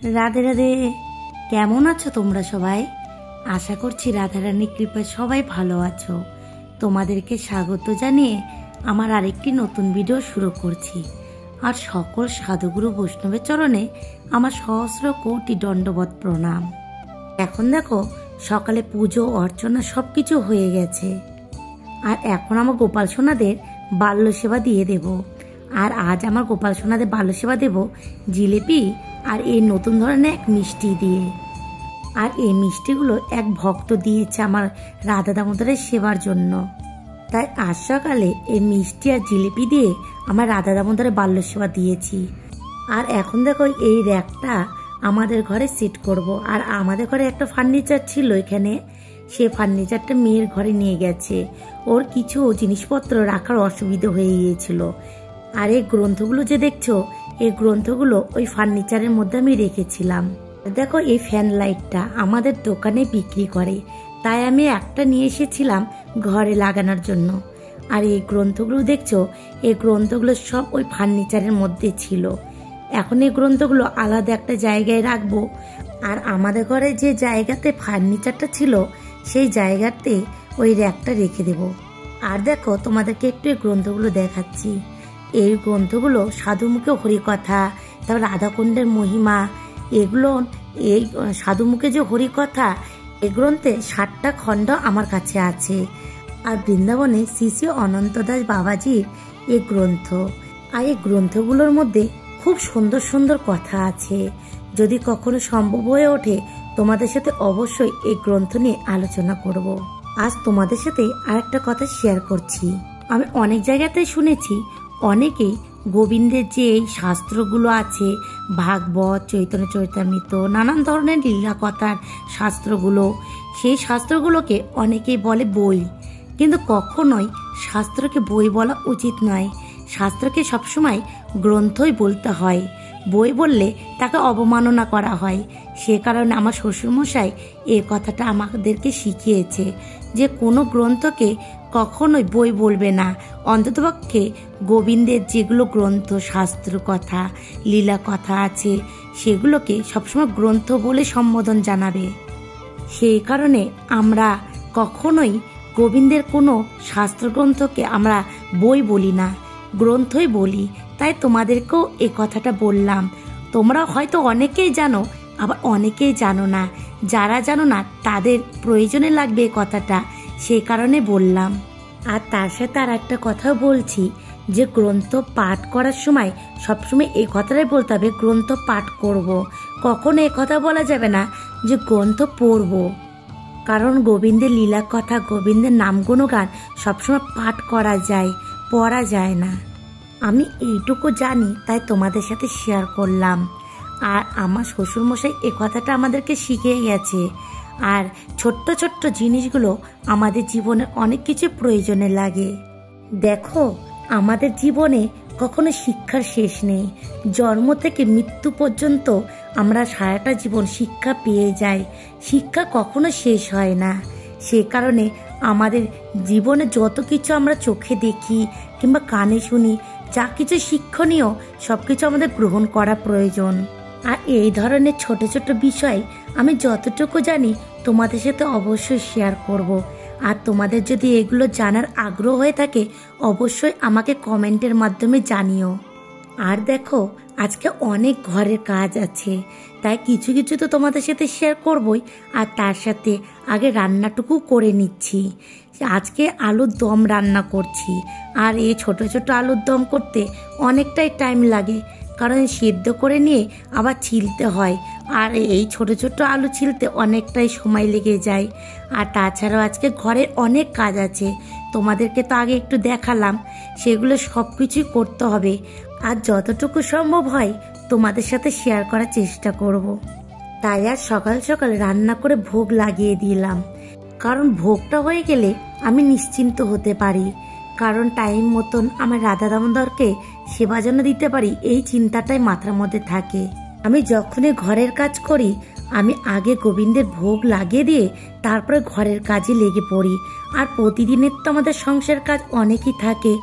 রাধে রাধে। কেমন আছো তোমরা সবাই? আশা করছি রাধারানীর কৃপায় সবাই ভালো আছো। তোমাদেরকে স্বাগত জানিয়ে আমার আরেকটি নতুন ভিডিও শুরু করছি। আর সকল সাধুগুরু বৈষ্ণবের চরণে আমার সহস্র কোটি দণ্ডবত প্রণাম। এখন দেখো সকালে পুজো অর্চনা সব কিছু হয়ে গেছে। আর এখন আমার গোপাল সোনাদের বাল্য সেবা দিয়ে দেব। আর আজ আমার গোপাল সোনাদের বাল্য সেবা দেব জিলিপি আর এই নতুন ধরনের এক মিষ্টি দিয়ে। আর এই মিষ্টিগুলো এক ভক্ত দিয়েছে আমার রাধা দামোদরের সেবার জন্য। তাই আজ সকালে এই মিষ্টি আর জিলিপি দিয়ে আমার রাধা দামোদরের বাল্য সেবা দিয়েছি। আর এখন দেখো এই র্যাকটা আমাদের ঘরে সেট করব। আর আমাদের ঘরে একটা ফার্নিচার ছিল এখানে, সে ফার্নিচারটা মেয়ের ঘরে নিয়ে গেছে। ওর কিছু জিনিসপত্র রাখার অসুবিধা হয়ে গিয়েছিল। আর এই গ্রন্থগুলো যে দেখছো, এই গ্রন্থগুলো ওই ফার্নিচারের মধ্যে আমি রেখেছিলাম। দেখো এই ফ্যান লাইটটা আমাদের দোকানে বিক্রি করে, তাই আমি একটা নিয়ে এসেছিলাম ঘরে লাগানোর জন্য। আর এই গ্রন্থগুলো দেখছো, এই গ্রন্থগুলো সব ওই ফার্নিচারের মধ্যে ছিল। এখন এই গ্রন্থগুলো আলাদা একটা জায়গায় রাখবো। আর আমাদের ঘরে যে জায়গাতে ফার্নিচারটা ছিল সেই জায়গাতে ওই র্যাকটা রেখে দেব। আর দেখো তোমাদেরকে একটু এই গ্রন্থগুলো দেখাচ্ছি। এই গ্রন্থগুলো সাধুমুখে হরিকথা, তারপর রাধাকুণ্ডের মহিমা, এগুলো এই সাধুমুখে যে হরিকথা, এই গ্রন্থে 7টা খণ্ড আমার কাছে আছে। আর বৃন্দাবনে শ্রী শ্রী অনন্ত দাস বাবাজির এই গ্রন্থ। আর এই গ্রন্থগুলোর মধ্যে খুব সুন্দর সুন্দর কথা আছে। যদি কখনো সম্ভব হয়ে ওঠে তোমাদের সাথে অবশ্যই এই গ্রন্থ নিয়ে আলোচনা করব। আজ তোমাদের সাথে আরেকটা কথা শেয়ার করছি। আমি অনেক জায়গাতে শুনেছি অনেকেই গোবিন্দের যে এই শাস্ত্রগুলো আছে, ভাগবত, চৈতন্য চরিতামৃত, নানান ধরনের লীলা কথার শাস্ত্রগুলো, সেই শাস্ত্রগুলোকে অনেকেই বলে বই। কিন্তু কখনোই শাস্ত্রকে বই বলা উচিত নয়। শাস্ত্রকে সবসময় গ্রন্থই বলতে হয়। বই বললে তাকে অবমাননা করা হয়। সে কারণে আমার শ্বশুরমশাই এই কথাটা আমাদেরকে শিখিয়েছে যে কোনো গ্রন্থকে কখনোই বই বলবে না। অন্ততপক্ষে গোবিন্দের যেগুলো গ্রন্থ, শাস্ত্র কথা, লীলা কথা আছে, সেগুলোকে সবসময় গ্রন্থ বলে সম্বোধন জানাবে। সেই কারণে আমরা কখনোই গোবিন্দের কোনো শাস্ত্রগ্রন্থকে আমরা বই বলি না, গ্রন্থই বলি। তাই তোমাদেরকেও এই কথাটা বললাম। তোমরা হয়তো অনেকেই জানো, আবার অনেকেই জানো না। যারা জানো না তাদের প্রয়োজনে লাগবে এই কথাটা, সেই কারণে বললাম। আর তার সাথে আর একটা কথাও বলছি যে গ্রন্থ পাঠ করার সময় সবসময় এই কথাটাই বলতে হবে, গ্রন্থ পাঠ করব। কখনো এ কথা বলা যাবে না যে গ্রন্থ পড়ব। কারণ গোবিন্দের লীলা কথা, গোবিন্দের নাম গুণগান সবসময় পাঠ করা যায়, পড়া যায় না। আমি এইটুকু জানি, তাই তোমাদের সাথে শেয়ার করলাম। আর আমার শ্বশুরমশাই এ কথাটা আমাদেরকে শিখিয়ে গেছে। আর ছোট্ট ছোট্ট জিনিসগুলো আমাদের জীবনে অনেক কিছু প্রয়োজনে লাগে। দেখো আমাদের জীবনে কখনো শিক্ষার শেষ নেই। জন্ম থেকে মৃত্যু পর্যন্ত আমরা সারাটা জীবন শিক্ষা পেয়ে যাই। শিক্ষা কখনো শেষ হয় না। সে কারণে আমাদের জীবনে যত কিছু আমরা চোখে দেখি কিংবা কানে শুনি, যা কিছু শিক্ষণীয় সব কিছু আমাদের গ্রহণ করা প্রয়োজন। আর এই ধরনের ছোট ছোট বিষয় আমি যতটুকু জানি তোমাদের সাথে অবশ্যই শেয়ার করব। আর তোমাদের যদি এগুলো জানার আগ্রহ হয়ে থাকে অবশ্যই আমাকে কমেন্টের মাধ্যমে জানিও। আর দেখো আজকে অনেক ঘরের কাজ আছে, তাই কিছু কিছু তো তোমাদের সাথে শেয়ার করবই। আর তার সাথে আগে রান্নাটুকু করে নিচ্ছি। আজকে আলুর দম রান্না করছি। আর এই ছোট ছোট আলুর দম করতে অনেকটাই টাইম লাগে, কারণ সিদ্ধ করে নিয়ে আবার ছিলতে হয়। আর এই ছোট ছোট আলু ছিলতে অনেকটাই সময় লেগে যায়। আর তাছাড়াও আজকে ঘরে অনেক কাজ আছে, তোমাদেরকে তো আগে একটু দেখালাম। সেগুলো সব কিছুই করতে হবে। আর যতটুকু সম্ভব হয় তোমাদের সাথে শেয়ার করার চেষ্টা করব। তাই আর সকাল সকাল রান্না করে ভোগ লাগিয়ে দিলাম। কারণ ভোগটা হয়ে গেলে আমি নিশ্চিন্ত হতে পারি। কারণ টাইম মতন আমার রাধা দামোদরকে সেবা যেন দিতে পারি, এই চিন্তাটাই মাথার মধ্যে থাকে। আমি যখনই ঘরের কাজ করি আমি আগে গোবিন্দের ভোগ লাগিয়ে দিয়ে তারপরে ঘরের কাজে লেগে পড়ি। আর প্রতিদিনের তো আমাদের সংসার কাজ অনেকই থাকে,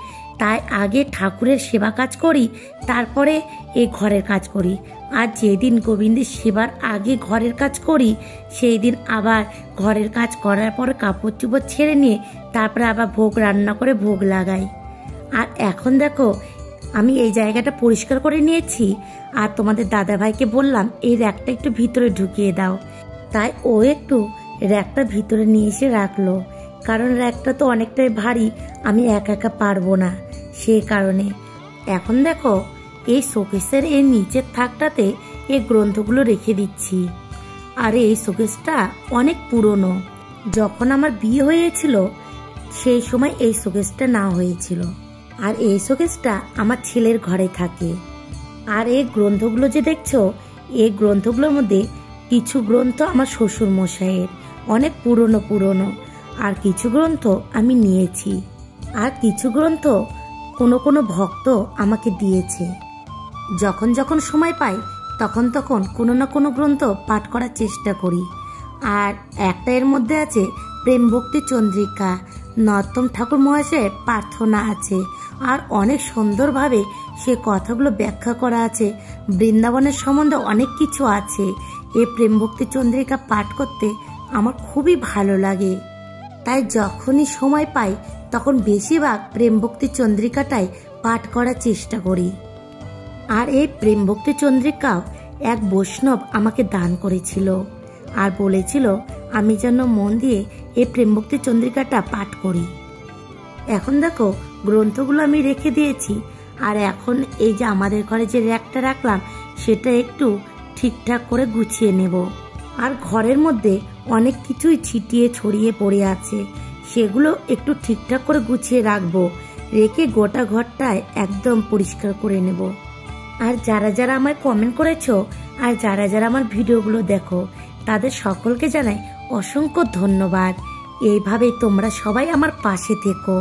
তাই আগে ঠাকুরের সেবা কাজ করি, তারপরে এই ঘরের কাজ করি। আর যেদিন গোবিন্দের সেবার আগে ঘরের কাজ করি, সেই দিন আবার ঘরের কাজ করার পরে কাপড় চোপড় ছেড়ে নিয়ে তারপরে আবার ভোগ রান্না করে ভোগ লাগাই। আর এখন দেখো আমি এই জায়গাটা পরিষ্কার করে নিয়েছি, আর তোমাদের দাদাভাইকে বললাম এই র্যাকটা একটু ভিতরে ঢুকিয়ে দাও। তাই ও একটু র্যাকটা ভিতরে নিয়ে এসে রাখলো, কারণ র্যাকটা তো অনেকটাই ভারী, আমি একা একা পারবো না, সেই কারণে। এখন দেখো এই শোকেসের এই নিচের থাকটাতে এই গ্রন্থগুলো রেখে দিচ্ছি। আর এই শোকেসটা অনেক পুরনো, যখন আমার বিয়ে হয়েছিল সেই সময় এই শোকেসটা না হয়েছিল। আর এই শোকেসটা আমার ছেলের ঘরে থাকে। আর এই গ্রন্থগুলো যে দেখছো, এই গ্রন্থগুলোর মধ্যে কিছু গ্রন্থ আমার শ্বশুর মশাইয়ের, অনেক পুরনো পুরনো, আর কিছু গ্রন্থ আমি নিয়েছি, আর কিছু গ্রন্থ কোনো কোনো ভক্ত আমাকে দিয়েছে। যখন যখন সময় পাই তখন তখন কোনো না কোনো গ্রন্থ পাঠ করার চেষ্টা করি। আর একটা এর মধ্যে আছে প্রেম ভক্তি চন্দ্রিকা, নরোত্তম ঠাকুর মহাশয়ের প্রার্থনা আছে, আর অনেক সুন্দরভাবে সে কথাগুলো ব্যাখ্যা করা আছে। বৃন্দাবনের সম্বন্ধে অনেক কিছু আছে। এই প্রেম ভক্তি চন্দ্রিকা পাঠ করতে আমার খুবই ভালো লাগে, তাই যখনই সময় পাই তখন বেশিরভাগ প্রেম ভক্তি চন্দ্রিকাটাই পাঠ করার চেষ্টা করি। আর এই প্রেম ভক্তি চন্দ্রিকাও এক বৈষ্ণব আমাকে দান করেছিল, আর বলেছিল আমি যেন মন দিয়ে এই প্রেম ভক্তি চন্দ্রিকাটা পাঠ করি। এখন দেখো গ্রন্থগুলো আমি রেখে দিয়েছি, আর এখন এই যে আমাদের ঘরে যে র্যাকটা রাখলাম সেটা একটু ঠিকঠাক করে গুছিয়ে নেব। আর ঘরের মধ্যে অনেক কিছুই ছিটিয়ে ছড়িয়ে পড়ে আছে, সেগুলো একটু ঠিকঠাক করে গুছিয়ে রাখবো, রেখে গোটা ঘরটায় একদম পরিষ্কার করে নেব। আর যারা যারা আমায় কমেন্ট করেছো, আর যারা যারা আমার ভিডিওগুলো দেখো, তাদের সকলকে জানাই অসংখ্য ধন্যবাদ। এইভাবে তোমরা সবাই আমার পাশে থেকো।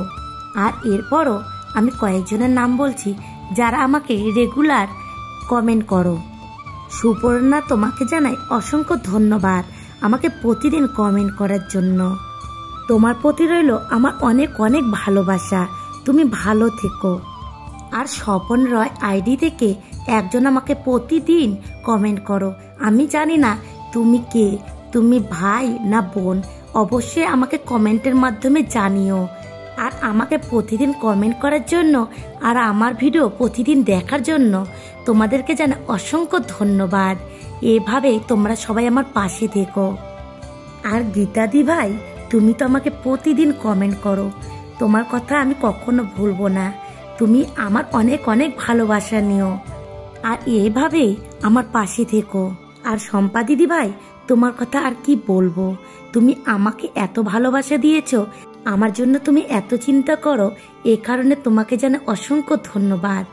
আর এরপরও আমি কয়েকজনের নাম বলছি যারা আমাকে রেগুলার কমেন্ট করো। সুপর্ণা, তোমাকে জানাই অসংখ্য ধন্যবাদ আমাকে প্রতিদিন কমেন্ট করার জন্য। তোমার প্রতি রইল আমার অনেক অনেক ভালোবাসা, তুমি ভালো থেকো। আর স্বপন রয় আইডি থেকে একজন আমাকে প্রতিদিন কমেন্ট করো। আমি জানি না তুমি কে, তুমি ভাই না বোন, অবশ্যই আমাকে কমেন্টের মাধ্যমে জানিও। আর আমাকে প্রতিদিন কমেন্ট করার জন্য আর আমার ভিডিও প্রতিদিন দেখার জন্য তোমাদেরকে জানাই অসংখ্য ধন্যবাদ। এভাবে তোমরা সবাই আমার পাশে থেকো। আর গীতাদি ভাই, তুমি তো আমাকে প্রতিদিন কমেন্ট করো, তোমার কথা আমি কখনো ভুলবো না। তুমি আমার অনেক অনেক ভালোবাসা নিও, আর এভাবেই আমার পাশে থেকো। আর শম্পা দিদি ভাই, তোমার কথা আর কি বলবো, তুমি আমাকে এত ভালোবাসা দিয়েছো, আমার জন্য তুমি এত চিন্তা করো, এ কারণে তোমাকে জানাই অসংখ্য ধন্যবাদ।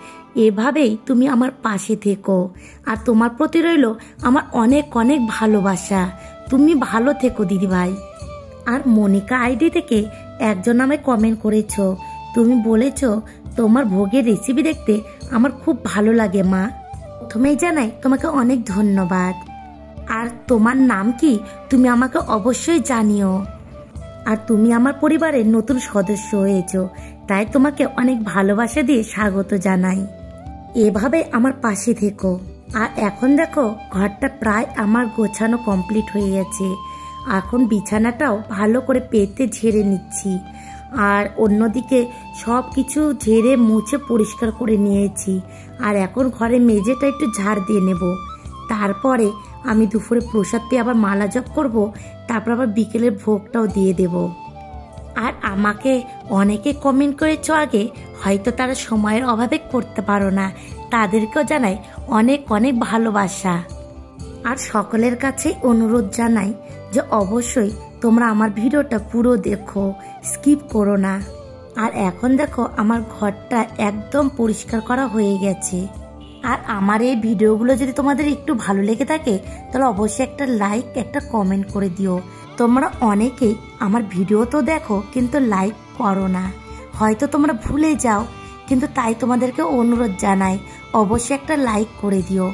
এভাবেই তুমি আমার পাশে থেকো, আর তোমার প্রতি রইল আমার অনেক অনেক ভালোবাসা। তুমি ভালো থেকো দিদি ভাই। আর মনিকা আইডি থেকে একজন আমায় কমেন্ট করেছো, তুমি বলেছো তোমার ভোগের রেসিপি দেখতে আমার খুব ভালো লাগে মা। প্রথমেই জানাই তোমাকে অনেক ধন্যবাদ। আর তোমার নাম কি তুমি আমাকে অবশ্যই জানিও। আর তুমি আমার পরিবারের নতুন সদস্য হয়েছো, তাই তোমাকে অনেক ভালোবাসা দিয়ে স্বাগত জানাই। এভাবে আমার পাশে থেকো। আর এখন দেখো ঘরটা প্রায় আমার গোছানো কমপ্লিট হয়ে গেছে। এখন বিছানাটাও ভালো করে পেতে ঝেড়ে নিচ্ছি, আর অন্যদিকে সব কিছু ঝেড়ে মুছে পরিষ্কার করে নিয়েছি। আর এখন ঘরে মেঝেটা একটু ঝাড় দিয়ে নেব। তারপরে আমি দুপুরে প্রসাদ পেয়ে আবার মালা জপ করব, তারপর আবার বিকেলের ভোগটাও দিয়ে দেব। আর আমাকে অনেকে কমেন্ট করেছো আগে, হয়তো তারা সময়ের অভাবে করতে পারো না, তাদেরকেও জানাই অনেক অনেক ভালোবাসা। আর সকলের কাছে অনুরোধ জানাই যে অবশ্যই তোমরা আমার ভিডিওটা পুরো দেখো, স্কিপ করো না। আর এখন দেখো আমার ঘরটা একদম পরিষ্কার করা হয়ে গেছে। আর আমার এই ভিডিওগুলো যদি তোমাদের একটু ভালো লেগে থাকে তাহলে অবশ্যই একটা লাইক, একটা কমেন্ট করে দিও। তোমরা অনেকেই আমার ভিডিও তো দেখো কিন্তু লাইক করো না, হয়তো তোমরা ভুলে যাও, কিন্তু তাই তোমাদেরকে অনুরোধ জানাই অবশ্যই একটা লাইক করে দিও।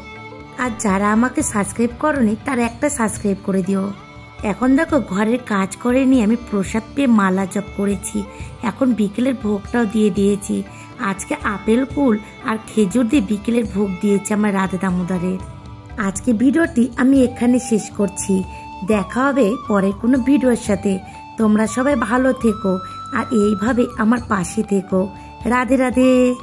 আর যারা আমাকে সাবস্ক্রাইব করোনি তারা একটা সাবস্ক্রাইব করে দিও। এখন দেখো ঘরের কাজ করে নিয়ে আমি প্রসাদ পেয়ে মালা জপ করেছি। এখন বিকেলের ভোগটাও দিয়ে দিয়েছি। আজকে আপেল কুল আর খেজুর দিয়ে বিকেলের ভোগ দিয়েছি আমার রাধা দামোদরের। আজকে ভিডিওটি আমি এখানে শেষ করছি। দেখা হবে পরের কোনো ভিডিওর সাথে। তোমরা সবাই ভালো থেকো আর এইভাবে আমার পাশে থেকো। রাধে রাধে।